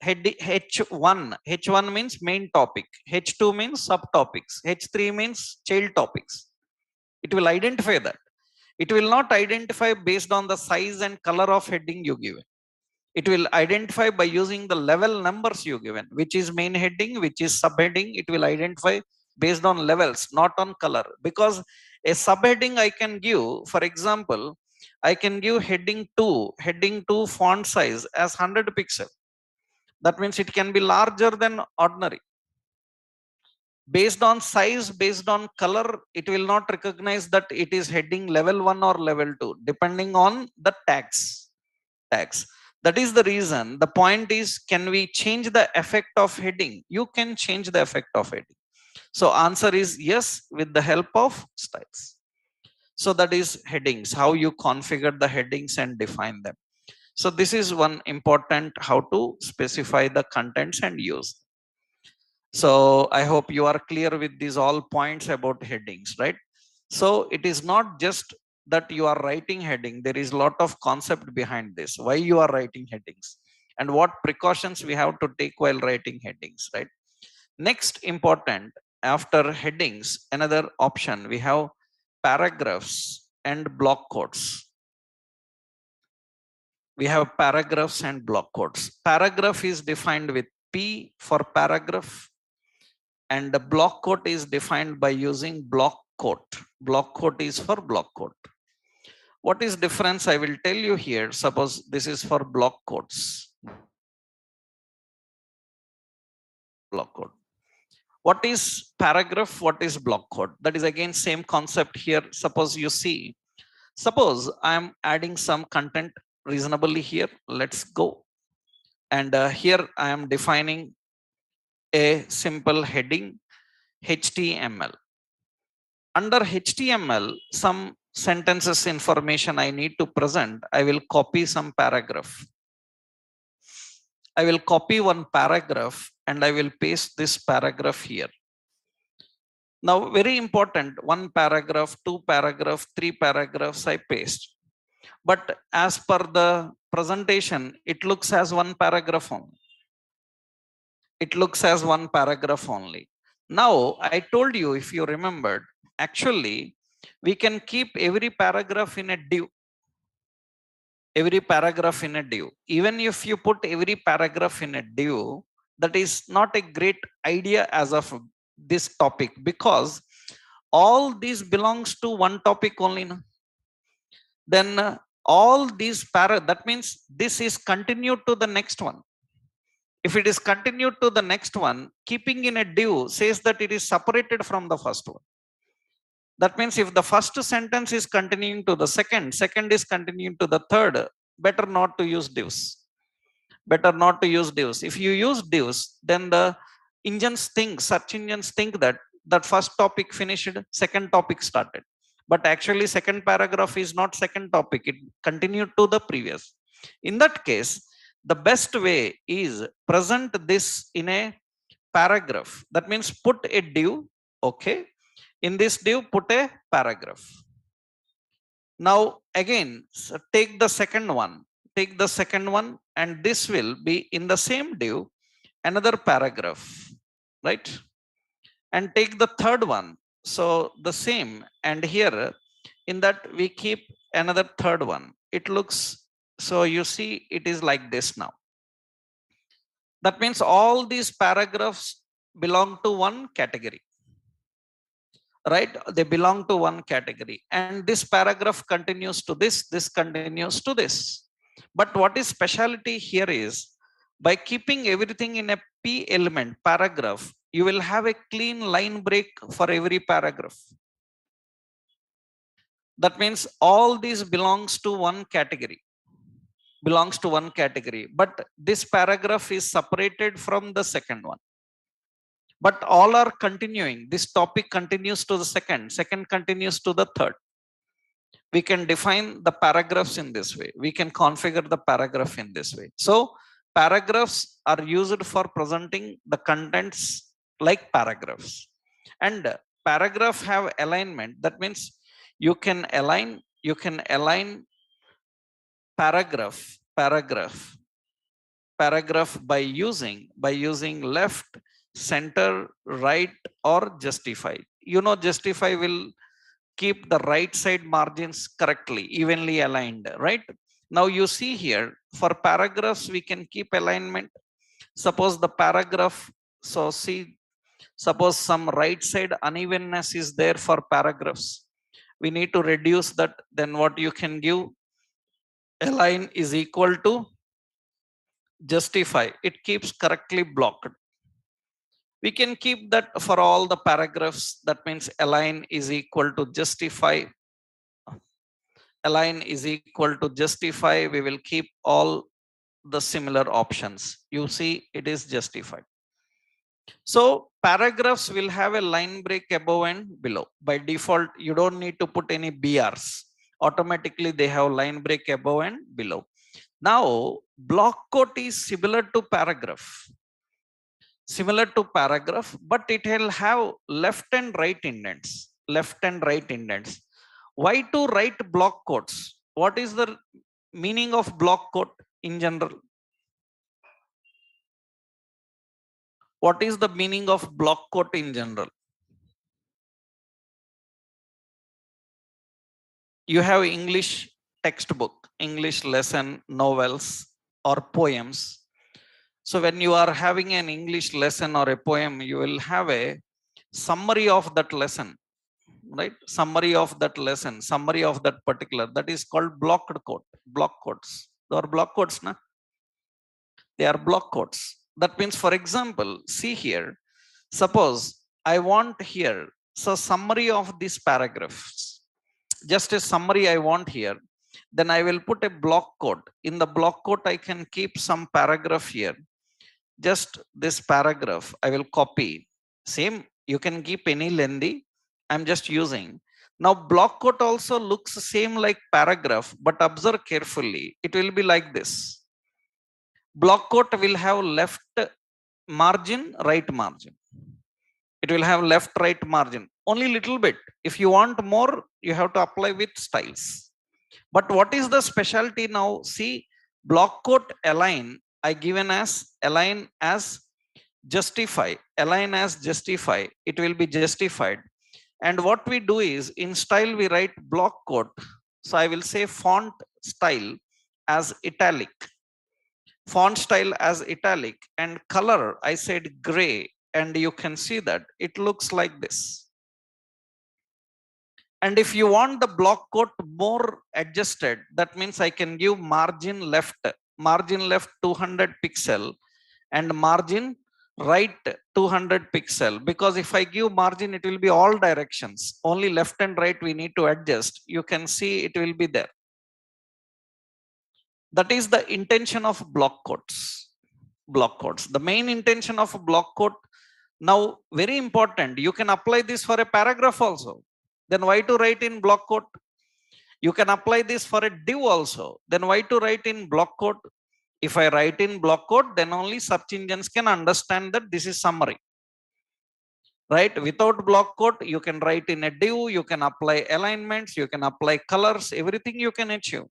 H1 means main topic, H2 means subtopics, H3 means child topics. It will identify that. It will not identify based on the size and color of heading you give. It will identify by using the level numbers you given, which is main heading, which is subheading. It will identify based on levels, not on color. Because a subheading I can give, for example, I can give heading 2 font size as 100 pixel. That means it can be larger than ordinary. Based on size, based on color, it will not recognize that it is heading level 1 or level 2, depending on the tags. That is the reason. The point is, can we change the effect of heading? You can change the effect of heading. So answer is yes, with the help of styles. So that is headings, how you configure the headings and define them. So this is one important, how to specify the contents and use. So I hope you are clear with these all points about headings, right? So it is not just that you are writing heading. There is a lot of concept behind this. Why you are writing headings and what precautions we have to take while writing headings, right? Next important, after headings, another option, we have paragraphs and block quotes. We have paragraphs and block quotes. Paragraph is defined with P for paragraph, and the block quote is defined by using block quote. Block quote is for block quote. What is difference? I will tell you here. Suppose this is for block quotes. Block quote. What is paragraph? What is block quote? That is again same concept here. Suppose you see. Suppose I am adding some content reasonably here. Let's go. And here I am defining a simple heading HTML. Under HTML, some sentences information I need to present. I will copy some paragraph. I will copy one paragraph and I will paste this paragraph here. Now, very important, one paragraph, two paragraph, three paragraphs I paste. But as per the presentation, it looks as one paragraph only. It looks as one paragraph only. Now, I told you, if you remembered, actually, we can keep every paragraph in a div. Every paragraph in a div. Even if you put every paragraph in a div, that is not a great idea as of this topic, because all these belongs to one topic only. Then all these that means this is continued to the next one. If it is continued to the next one, keeping in a div says that it is separated from the first one. That means if the first sentence is continuing to the second, second is continuing to the third, better not to use divs. Better not to use divs. If you use divs, then the search engines think that that first topic finished, second topic started. But actually second paragraph is not second topic. It continued to the previous. In that case, the best way is present this in a paragraph. That means put a div, okay. In this div, put a paragraph. Now again, so take the second one. Take the second one, and this will be in the same div, another paragraph, right? And take the third one. So the same, and here in that we keep another third one. It looks, so you see it is like this now. That means all these paragraphs belong to one category, right? They belong to one category. And this paragraph continues to this continues to this. But what is speciality here is, by keeping everything in a P element paragraph, you will have a clean line break for every paragraph. That means all these belongs to one category, but this paragraph is separated from the second one, but all are continuing. This topic continues to the second continues to the third. We can define the paragraphs in this way, we can configure the paragraph in this way. So paragraphs are used for presenting the contents like paragraphs. And paragraph have alignment. That means you can align paragraph paragraph paragraph by using left, center, right, or justify. Justify will keep the right side margins correctly evenly aligned, right? Now you see here, for paragraphs we can keep alignment. Suppose the paragraph, so see, suppose some right side unevenness is there for paragraphs, we need to reduce that. Then what you can give, align is equal to justify, it keeps correctly blocked. We can keep that for all the paragraphs. That means align is equal to justify, align is equal to justify. We will keep all the similar options. You see it is justified. So paragraphs will have a line break above and below. By default, you don't need to put any BRs. Automatically they have line break above and below. Now block quote is similar to paragraph, but it will have left and right indents. Why to write block quotes? What is the meaning of block quote in general? What is the meaning of block quote in general? You have English textbook, English lesson, novels, or poems. So when you are having an English lesson or a poem, you will have a summary of that lesson, right? Summary of that particular, that is called block quotes. They are block quotes, na? They are block quotes. That means, for example, see here, suppose I want here, so summary of these paragraphs, just a summary I want here. Then I will put a block quote. In the block quote I can keep some paragraph here. Just this paragraph I will copy. Same, you can keep any lengthy, I'm just using. Now block quote also looks same like paragraph, but observe carefully, it will be like this. Block quote will have left margin, right margin. It will have left, right margin, only little bit. If you want more, you have to apply with styles. But what is the specialty now? See, block quote align, I given as align as justify, it will be justified. And what we do is, in style we write block quote. So I will say font style as italic, and color I said gray, and you can see that it looks like this. And if you want the block quote more adjusted, that means I can give margin left 200 pixel and margin right 200 pixel, because if I give margin, it will be all directions, only left and right we need to adjust. You can see it will be there. That is the intention of block quotes. The main intention of a block quote. Now very important, you can apply this for a paragraph also. Then why to write in block quote? You can apply this for a div also. Then why to write in block quote? If I write in block quote, then only search engines can understand that this is summary, right? Without block quote, you can write in a div, you can apply alignments, you can apply colors, everything you can achieve.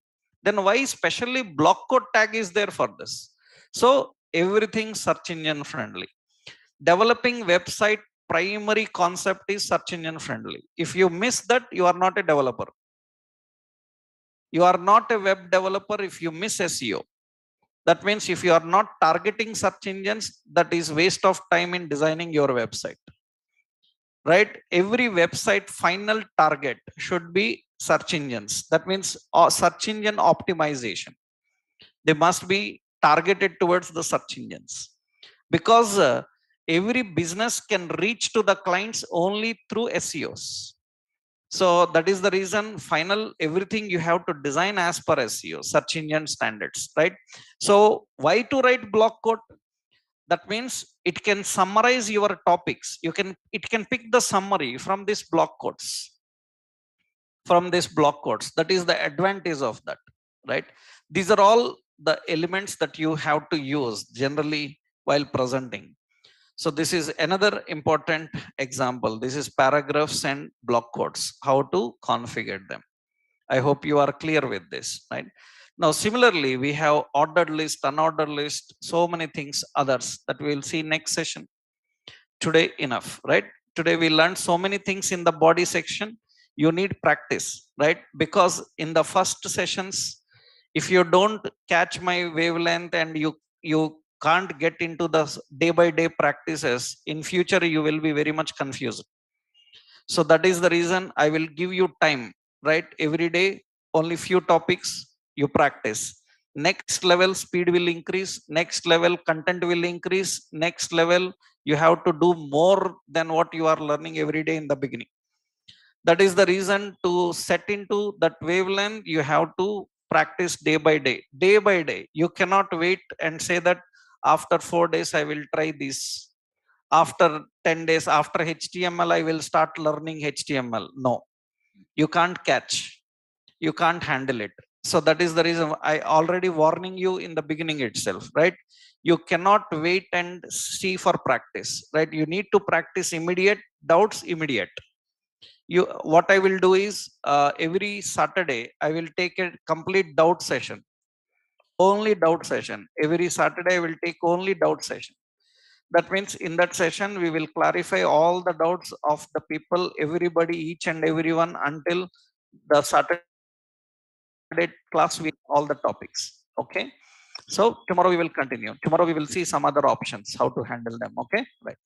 Then why specially block quote tag is there for this? So everything search engine friendly. Developing website primary concept is search engine friendly. If you miss that, you are not a developer. You are not a web developer if you miss SEO. That means if you are not targeting search engines, that is waste of time in designing your website. Right? Every website final target should be search engines. That means search engine optimization. They must be targeted towards the search engines, because every business can reach to the clients only through SEOs. So that is the reason final everything you have to design as per SEO, search engine standards, right? So why to write block code? That means it can summarize your topics. It can pick the summary from these block codes. That is the advantage of that, right? These are all the elements that you have to use generally while presenting. So this is another important example. This is paragraphs and block codes, how to configure them. I hope you are clear with this, right? Now, similarly, we have ordered list, unordered list, so many things others that we will see next session. Today enough, right? Today we learned so many things in the body section. You need practice, right? Because in the first sessions, if you don't catch my wavelength and you can't get into the day by day practices, in future you will be very much confused. So that is the reason I will give you time, right? Every day only few topics you practice. Next level speed will increase, next level content will increase, next level you have to do more than what you are learning every day in the beginning. That is the reason, to set into that wavelength you have to practice day by day. Day by day, you cannot wait and say that after 4 days I will try this, after 10 days, after HTML I will start learning HTML. No, you can't catch, you can't handle it. So that is the reason I already warning you in the beginning itself, right? You cannot wait and see for practice, right? You need to practice immediate doubts, immediate. You, what I will do is, every Saturday I will take a complete doubt session, only doubt session. Every Saturday I will take only doubt session. That means in that session we will clarify all the doubts of the people, everybody, each and everyone, until the Saturday class with all the topics. Okay, so tomorrow we will continue. Tomorrow we will see some other options how to handle them. Okay, right.